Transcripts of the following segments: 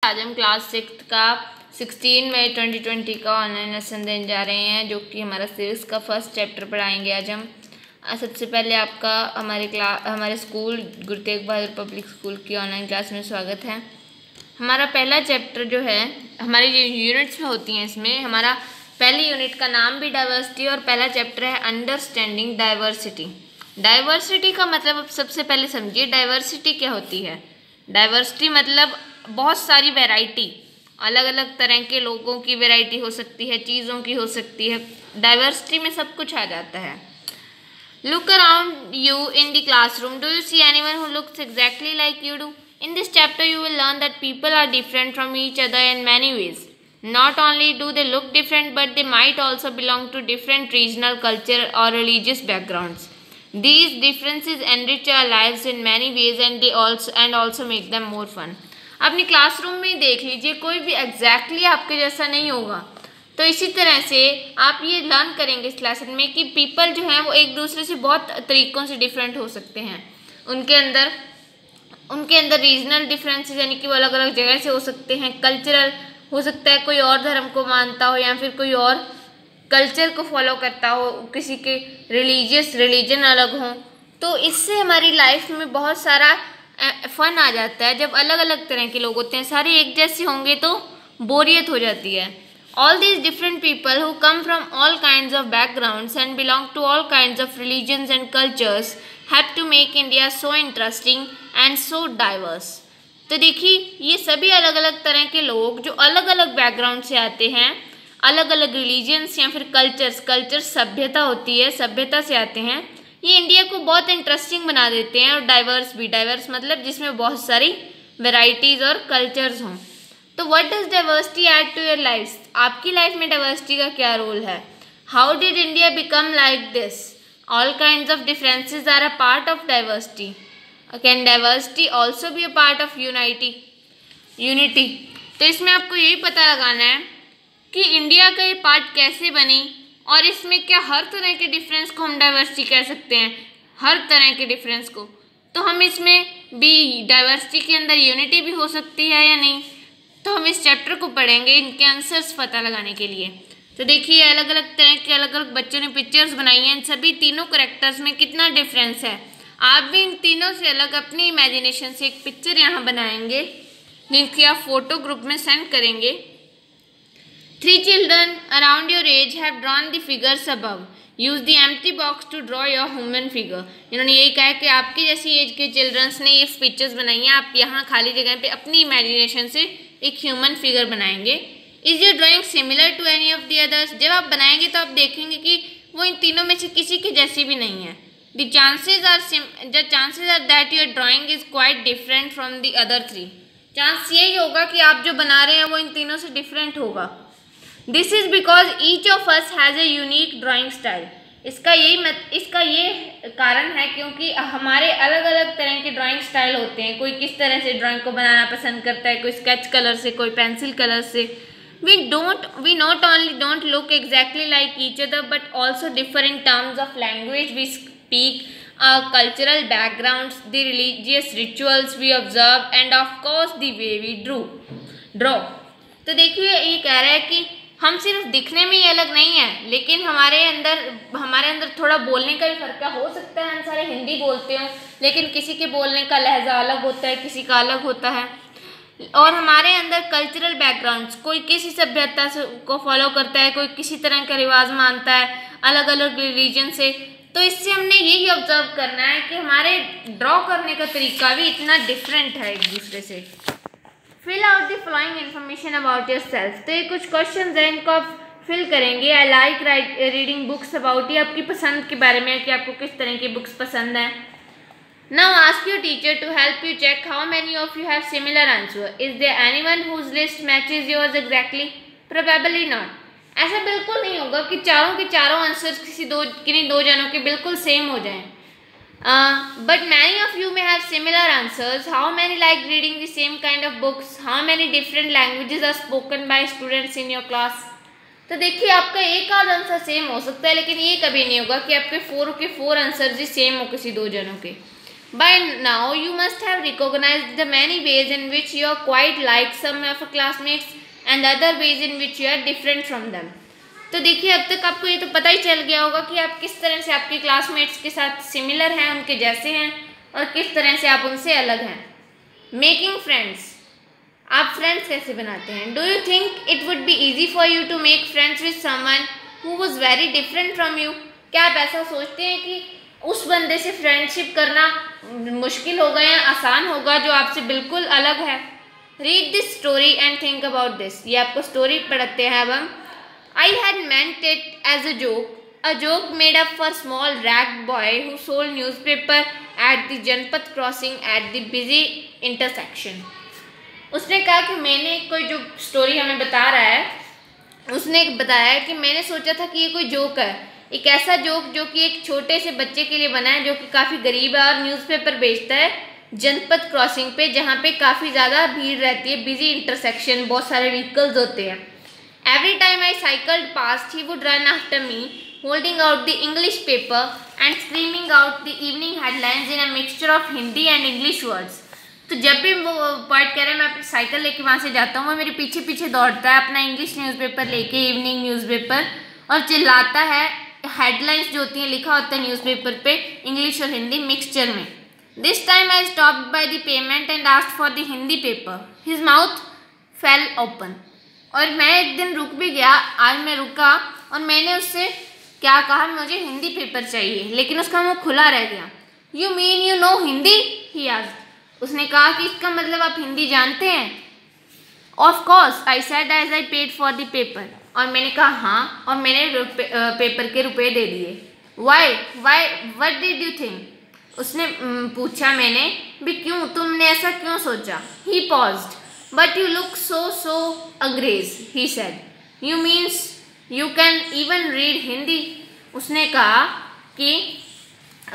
आज हम क्लास 6 का 16 मई 2020 का ऑनलाइन लेसन देने जा रहे हैं, जो कि हमारा सीरीज़ का फर्स्ट चैप्टर पढ़ाएंगे आज हम। सबसे पहले आपका हमारे school Guru Tegh Bahadur public school की ऑनलाइन क्लास में स्वागत है। हमारा पहला चैप्टर जो है, हमारी जो यूनिट्स में होती हैं, इसमें हमारा पहली यूनिट का नाम भी डाइवर्सिटी और पहला चैप्टर है अंडरस्टैंडिंग डाइवर्सिटी। डाइवर्सिटी का मतलब अब सबसे पहले समझिए डाइवर्सिटी क्या होती है। डाइवर्सिटी मतलब बहुत सारी वैरायटी, अलग अलग तरह के लोगों की वैरायटी हो सकती है, चीज़ों की हो सकती है। डाइवर्सिटी में सब कुछ आ जाता है। Look around you in the classroom, do you see anyone who looks exactly like you do? In this chapter you will learn that people are different from each other in many ways. Not only do they look different, but they might also belong to different regional culture or religious backgrounds. These differences enrich our lives in many ways and also make them more fun. अपनी classroom में देख लीजिए, कोई भी exactly आपके जैसा नहीं होगा। तो इसी तरह से आप ये लर्न करेंगे इस लेसन में कि पीपल जो हैं वो एक दूसरे से बहुत तरीक़ों से डिफरेंट हो सकते हैं। उनके अंदर रीजनल डिफरेंसेस, यानी कि वो अलग अलग जगह से हो सकते हैं। कल्चरल हो सकता है, कोई और धर्म को मानता हो या फिर कोई और कल्चर को फॉलो करता हो, किसी के रिलीजन अलग हो। तो इससे हमारी लाइफ में बहुत सारा फन आ जाता है। जब अलग अलग तरह के लोग होते हैं, सारे एक जैसे होंगे तो बोरियत हो जाती है। All these different people who come from all kinds of backgrounds and belong to all kinds of religions and cultures have to make India so interesting and so diverse. तो देखिए, ये सभी अलग अलग तरह के लोग जो अलग अलग बैकग्राउंड से आते हैं, अलग अलग रिलीजन्स या फिर कल्चर्स सभ्यता होती है, सभ्यता से आते हैं, ये इंडिया को बहुत इंटरेस्टिंग बना देते हैं। और डाइवर्स मतलब जिसमें बहुत सारी वेराइटीज़ और कल्चर्स हों। तो what does diversity add to your life? आपकी लाइफ में डाइवर्सिटी का क्या रोल है? How did India become like this? All kinds of differences are a part of diversity. Can diversity also be a part of unity? तो इसमें आपको यही पता लगाना है कि इंडिया का ये पार्ट कैसे बनी और इसमें क्या हर तरह के डिफरेंस को हम डाइवर्सिटी कह सकते हैं, हर तरह के डिफरेंस को। तो हम इसमें भी डाइवर्सिटी के अंदर यूनिटी भी हो सकती है या नहीं, तो हम इस चैप्टर को पढ़ेंगे इनके आंसर्स पता लगाने के लिए। तो देखिए, अलग अलग तरह के अलग अलग बच्चों ने पिक्चर्स बनाई हैं। इन सभी तीनों करेक्टर्स में कितना डिफरेंस है। आप भी इन तीनों से अलग अपनी इमेजिनेशन से एक पिक्चर यहाँ बनाएंगे, जिनकी आप फोटो ग्रुप में सेंड करेंगे। 3 children around your age have drawn the figures above. Use the empty box to draw your human figure. इन्होंने यही कहा कि आपकी जैसी एज के चिल्ड्रंस ने ये पिक्चर्स बनाई हैं। आप यहाँ खाली जगह पे अपनी इमेजिनेशन से एक ह्यूमन फिगर बनाएंगे। Is your drawing similar to any of the others? जब आप बनाएंगे तो आप देखेंगे कि वो इन तीनों में से किसी की जैसी भी नहीं है। The chances are that your drawing is quite different from the other 3। Chance यही होगा कि आप जो बना रहे हैं वो इन तीनों से डिफरेंट होगा। This is because each of us has a unique drawing style. इसका ये कारण है क्योंकि हमारे अलग अलग तरह के ड्राइंग स्टाइल होते हैं। कोई किस तरह से ड्राइंग को बनाना पसंद करता है, कोई स्केच कलर से, कोई पेंसिल कलर से। We not only don't look exactly like each other but also differ in terms of language we speak, our cultural backgrounds, the religious rituals we observe and of course the way we draw. तो देखिए, ये कह रहा है कि हम सिर्फ दिखने में ही अलग नहीं है, लेकिन हमारे अंदर थोड़ा बोलने का भी फर्क है। हो सकता है हम सारे हिंदी बोलते हो, लेकिन किसी के बोलने का लहजा अलग होता है, किसी का अलग होता है। और हमारे अंदर कल्चरल बैकग्राउंड्स, कोई किसी सभ्यता से को फॉलो करता है, कोई किसी तरह का रिवाज मानता है, अलग अलग रिलीजन से। तो इससे हमने यही ऑब्जर्व करना है कि हमारे ड्रॉ करने का तरीका भी इतना डिफरेंट है एक दूसरे से। Fill out the following information about yourself. तो ये कुछ क्वेश्चन हैं, इनको आप फिल करेंगे। I like reading books about, ये आपकी पसंद के बारे में है कि आपको किस तरह की बुक्स पसंद हैं। Now ask your teacher to help you check how many of you have similar answer. Is there anyone whose list matches yours exactly? Probably not. ऐसा बिल्कुल नहीं होगा कि चारों के चारों आंसर्स किन्हीं दो जनों के बिल्कुल सेम हो जाएं। But many of you may have similar answers. How many like reading the same kind of books? How many different languages are spoken by students in your class? तो देखिए, आपका एक आध आंसर सेम हो सकता है, लेकिन ये कभी नहीं होगा कि आपके 4 के 4 आंसर ही सेम हो किसी दो जनों के। By now you must have recognized the many ways in which you are quite like some of your classmates and other ways in which you are different from them. तो देखिए अब तक आपको ये तो पता ही चल गया होगा कि आप किस तरह से आपके क्लासमेट्स के साथ सिमिलर हैं, उनके जैसे हैं, और किस तरह से आप उनसे अलग हैं. मेकिंग फ्रेंड्स, आप फ्रेंड्स कैसे बनाते हैं? Do you think it would be easy for you to make friends with someone who was very different from you? क्या आप ऐसा सोचते हैं कि उस बंदे से फ्रेंडशिप करना मुश्किल होगा या आसान होगा जो आपसे बिल्कुल अलग है? Read this story and think about this. ये आपको स्टोरी पढ़ते हैं अब हम. I had meant it as a joke made up for small ragged boy who sold newspaper at the Janpat crossing at the busy intersection. उसने कहा कि मैंने कोई जो स्टोरी हमें बता रहा है, उसने बताया कि मैंने सोचा था कि ये कोई जोक है, एक ऐसा जोक जो कि एक छोटे से बच्चे के लिए बना है जो कि काफ़ी गरीब है और न्यूज़पेपर बेचता है जनपद क्रॉसिंग पे, जहाँ पे काफ़ी ज़्यादा भीड़ रहती है, बिजी इंटरसेक्शन, बहुत सारे व्हीकल्स होते हैं. Every time I cycled past, he would run after me, holding out the English paper and screaming out the evening headlines in a mixture of Hindi and English words. तो जब भी वो point कह रहे हैं मैं अपनी साइकिल लेके वहाँ से जाता हूँ, वो मेरे पीछे पीछे दौड़ता है अपना इंग्लिश न्यूज़पेपर लेके, इवनिंग न्यूज़पेपर, और चिल्लाता है. हेडलाइंस जो होती हैं लिखा होता है न्यूज़पेपर पे इंग्लिश और हिंदी मिक्सचर में. This time I stopped by the payment and asked for the Hindi paper. His mouth fail open. और मैं एक दिन रुक भी गया, आज मैं रुका और मैंने उससे क्या कहा, मुझे हिंदी पेपर चाहिए, लेकिन उसका मुंह खुला रह गया. You mean you know Hindi? He asked. उसने कहा कि इसका मतलब आप हिंदी जानते हैं? Of course I said as I paid for the paper. और मैंने कहा हाँ, और मैंने पेपर के रुपए दे दिए. Why what did you think? उसने पूछा. मैंने भी क्यों, तुमने ऐसा क्यों सोचा? ही paused. But you look so अंग्रेज, he said. You means you can even read Hindi? उसने कहा कि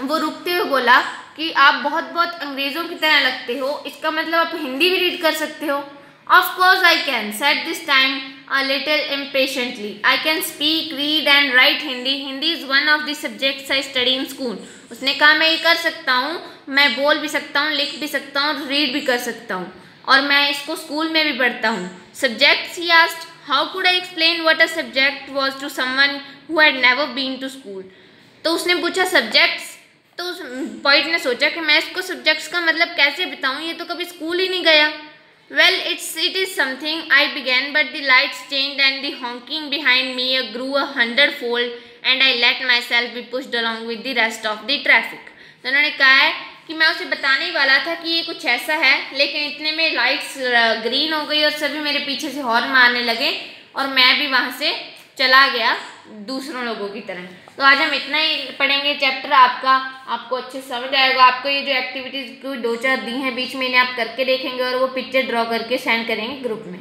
वो रुकते हुए बोला कि आप बहुत अंग्रेज़ों की तरह लगते हो, इसका मतलब आप हिंदी भी रीड कर सकते हो. Of course I can, said this time a little impatiently. I can speak, read and write Hindi. Hindi is one of the subjects I study in school. उसने कहा मैं ये कर सकता हूँ, मैं बोल भी सकता हूँ, लिख भी सकता हूँ, रीड भी कर सकता हूँ, और मैं इसको स्कूल में भी पढ़ता हूँ. Subjects, he asked. How could I explain what a subject was to someone who had never been to school? तो उसने पूछा सब्जेक्ट्स. तो उस पॉइंट ने सोचा कि मैं इसको सब्जेक्ट्स का मतलब कैसे बताऊँ, ये तो कभी स्कूल ही नहीं गया. Well, it is something I began, but the lights changed and the honking behind me grew 100-fold and I let myself be pushed along with the rest of the traffic. तो उन्होंने कहा है कि मैं उसे बताने ही वाला था कि ये कुछ ऐसा है, लेकिन इतने में लाइट्स ग्रीन हो गई और सभी मेरे पीछे से हॉर्न मारने लगे और मैं भी वहाँ से चला गया दूसरों लोगों की तरह. तो आज हम इतना ही पढ़ेंगे चैप्टर. आपको अच्छे समझ आएगा. आपको ये जो एक्टिविटीज़ को 2-4 दी हैं बीच में, इन्हें आप करके देखेंगे और वो पिक्चर ड्रॉ करके सेंड करेंगे ग्रुप में.